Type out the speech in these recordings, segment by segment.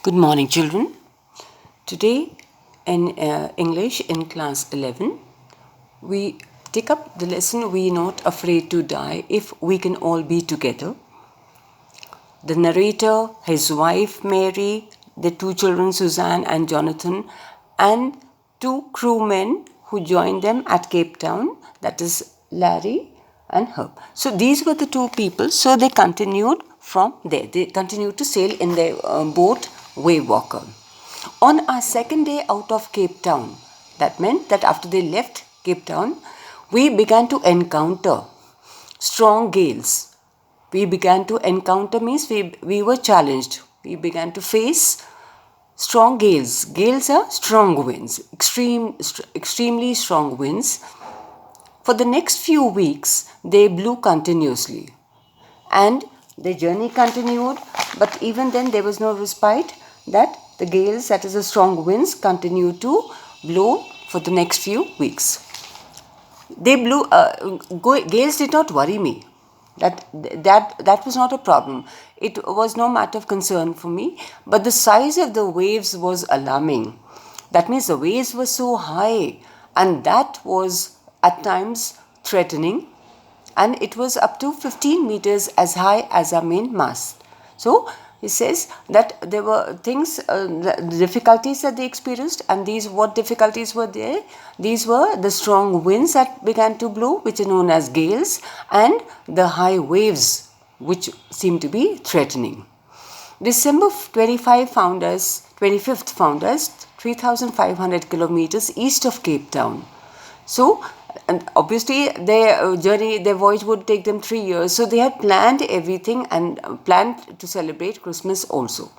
Good morning, children. Today in English in class 11, we take up the lesson "We Not Afraid to Die If We Can All Be Together." The narrator, his wife Mary, the two children Suzanne and Jonathan, and two crewmen who joined them at Cape Town, that is Larry and Herb. So these were the two people. So they continued from there. They continued to sail in their boat Wave Walker. On our second day out of Cape Town, that meant that after they left Cape Town, we began to encounter strong gales. We began to encounter means we were challenged. We began to face strong gales. Gales are strong winds, extremely strong winds. For the next few weeks, they blew continuously. And the journey continued, but even then there was no respite that the gales, that is the strong winds, continued to blow for the next few weeks. They blew, gales did not worry me. That was not a problem. It was no matter of concern for me, but the size of the waves was alarming. That means the waves were so high, and that was at times threatening, and it was up to 15 meters as high as our main mast. So he says that there were things, the difficulties that they experienced, and what difficulties were there? These were the strong winds that began to blow, which are known as gales, and the high waves, which seemed to be threatening. December 25th found us 3,500 kilometers east of Cape Town. So, and obviously their voyage would take them 3 years. So they had planned everything and planned to celebrate Christmas also.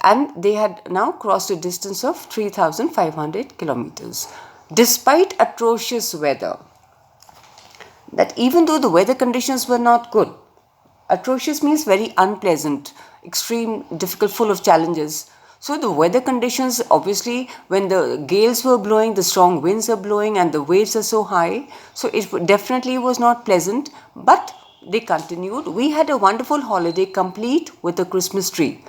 And they had now crossed a distance of 3,500 kilometers. Despite atrocious weather, that even though the weather conditions were not good, atrocious means very unpleasant, extreme, difficult, full of challenges. So the weather conditions, obviously, when the gales were blowing, the strong winds are blowing, and the waves are so high, so it definitely was not pleasant, but they continued. We had a wonderful holiday complete with a Christmas tree.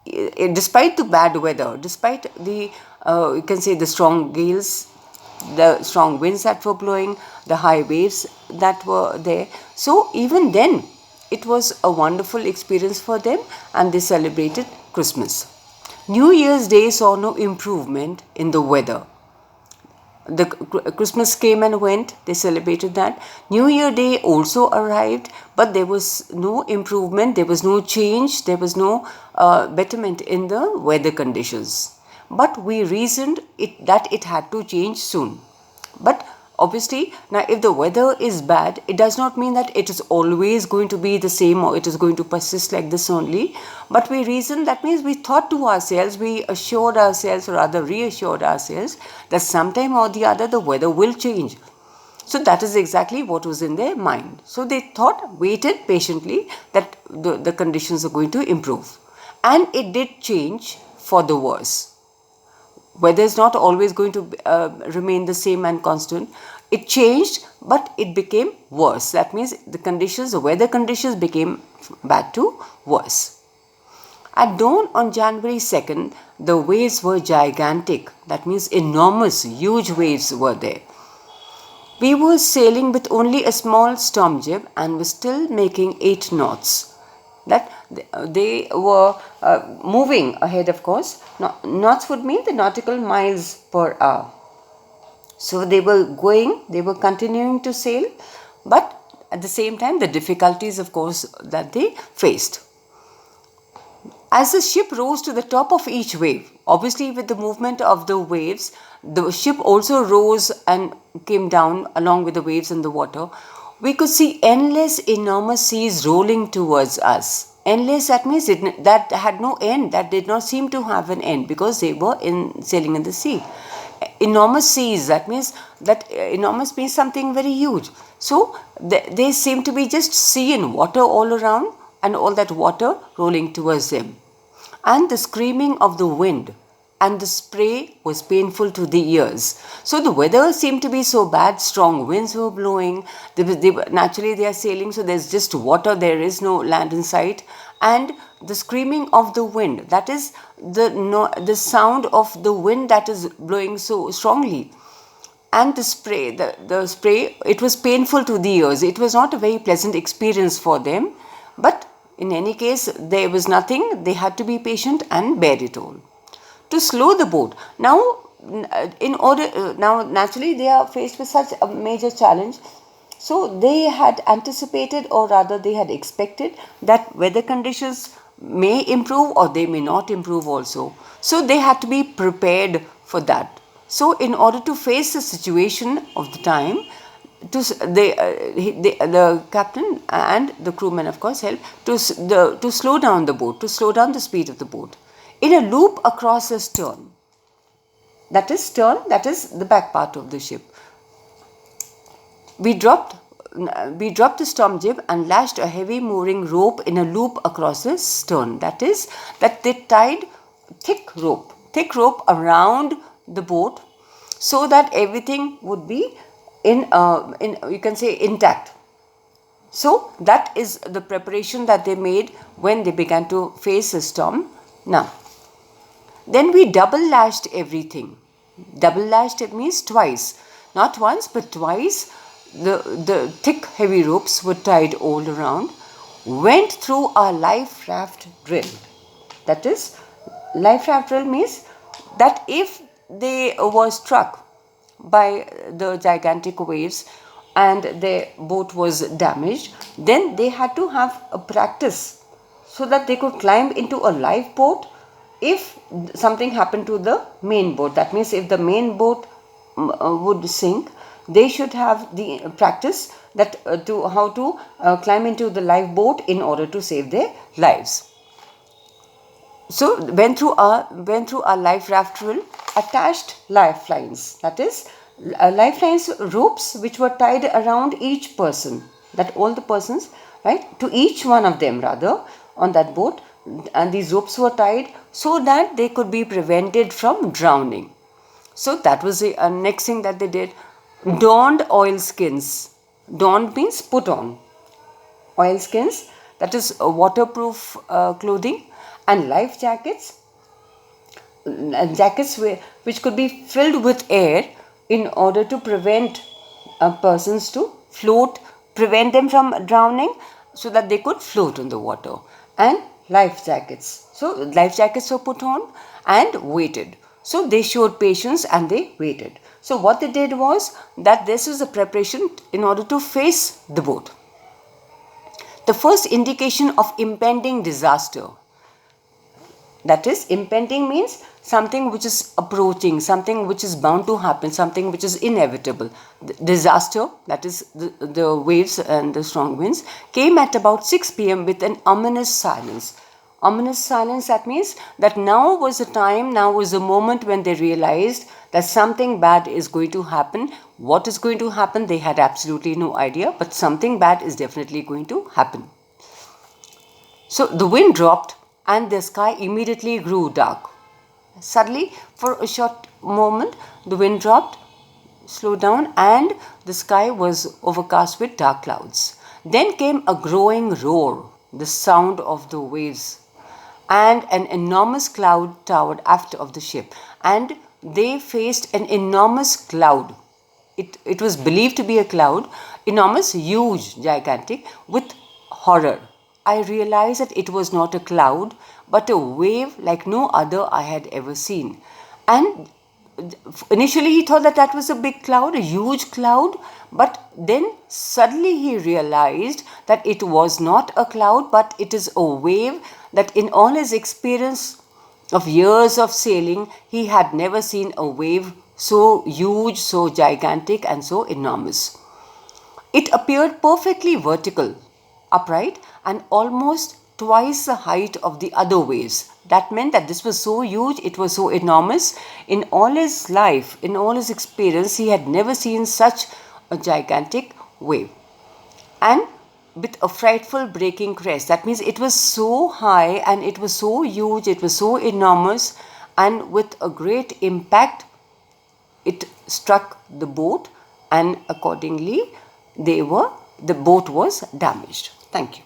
Despite the bad weather, despite the, you can say, the strong gales, the strong winds that were blowing, the high waves that were there. So even then, it was a wonderful experience for them, and they celebrated Christmas. New Year's Day saw no improvement in the weather. The Christmas came and went, they celebrated that. New Year Day also arrived, but there was no improvement, there was no change, there was no betterment in the weather conditions. But we reasoned that it had to change soon. But obviously, now if the weather is bad, it does not mean that it is always going to be the same or it is going to persist like this only. But we reasoned, that means we thought to ourselves, we assured ourselves, or rather reassured ourselves, that sometime or the other the weather will change. So that is exactly what was in their mind. So they waited patiently that the conditions are going to improve. And it did change for the worse. Weather is not always going to remain the same and constant. It changed, but it became worse. That means the weather conditions became bad to worse. At dawn on January 2nd, the waves were gigantic. That means enormous, huge waves were there. We were sailing with only a small storm jib and were still making 8 knots. That they were moving ahead, of course. Knots would mean the nautical miles per hour. So they were continuing to sail, but at the same time, the difficulties, of course, that they faced. As the ship rose to the top of each wave, obviously with the movement of the waves, the ship also rose and came down along with the waves and the water. We could see endless, enormous seas rolling towards us. Endless, that means that had no end. That did not seem to have an end because they were sailing in the sea. Enormous seas, that means enormous means something very huge. So they seem to be just sea and water all around, and all that water rolling towards them. And the screaming of the wind and the spray was painful to the ears. So the weather seemed to be so bad, strong winds were blowing, naturally they are sailing, so there's just water, there is no land in sight, and the screaming of the wind, that is the sound of the wind that is blowing so strongly, and the spray, it was painful to the ears. It was not a very pleasant experience for them, but in any case, there was nothing. They had to be patient and bear it all. To slow the boat. Now, now naturally they are faced with such a major challenge. So they had anticipated, or rather they had expected, that weather conditions may improve or they may not improve also. So they had to be prepared for that. So in order to face the situation of the time, the captain and the crewmen, of course, helped to slow down the boat, to slow down the speed of the boat in a loop across the stern. That is the back part of the ship. We dropped the storm jib and lashed a heavy mooring rope in a loop across the stern. That is, that they tied thick rope around the boat, so that everything would be you can say intact. So that is the preparation that they made when they began to face the storm. Now, then we double lashed everything. Double lashed, it means twice, not once but twice. The thick heavy ropes were tied all around. Went through our life raft drill. That is, life raft drill means that if they were struck by the gigantic waves and their boat was damaged, then they had to have a practice so that they could climb into a lifeboat if something happened to the main boat. That means if the main boat would sink, they should have the practice that to how to climb into the lifeboat in order to save their lives. So went through our life raft drill, attached lifelines. That is, lifelines, ropes which were tied around each person. That all the persons, right, to each one of them rather on that boat, and these ropes were tied so that they could be prevented from drowning. So that was the next thing that they did. Donned oilskins. Donned means put on. Oilskins, that is waterproof clothing, and life jackets. Jackets which could be filled with air in order to prevent persons to float, prevent them from drowning, so that they could float on the water. And life jackets. So life jackets were put on and waited. So they showed patience and they waited. So what they did was that this was a preparation in order to face the boat. The first indication of impending disaster. That is, impending means something which is approaching, something which is bound to happen, something which is inevitable. The disaster, that is the waves and the strong winds, came at about 6 p.m. with an ominous silence. Ominous silence, that means that now was the time, now was the moment when they realized that something bad is going to happen. What is going to happen, they had absolutely no idea, but something bad is definitely going to happen. So the wind dropped and the sky immediately grew dark. Suddenly, for a short moment, the wind dropped, slowed down, and the sky was overcast with dark clouds. Then came a growing roar, the sound of the waves, and an enormous cloud towered aft of the ship. And they faced an enormous cloud. It was believed to be a cloud, enormous, huge, gigantic, with horror. I realized that it was not a cloud, but a wave like no other I had ever seen. And initially he thought that was a big cloud, a huge cloud, but then suddenly he realized that it was not a cloud, but it is a wave that in all his experience of years of sailing, he had never seen a wave so huge, so gigantic, and so enormous. It appeared perfectly vertical, upright, and almost twice the height of the other waves. That meant that this was so huge, it was so enormous. In all his life, in all his experience, he had never seen such a gigantic wave. And with a frightful breaking crest. That means it was so high and it was so huge, it was so enormous, and with a great impact, it struck the boat, and accordingly, the boat was damaged. Thank you.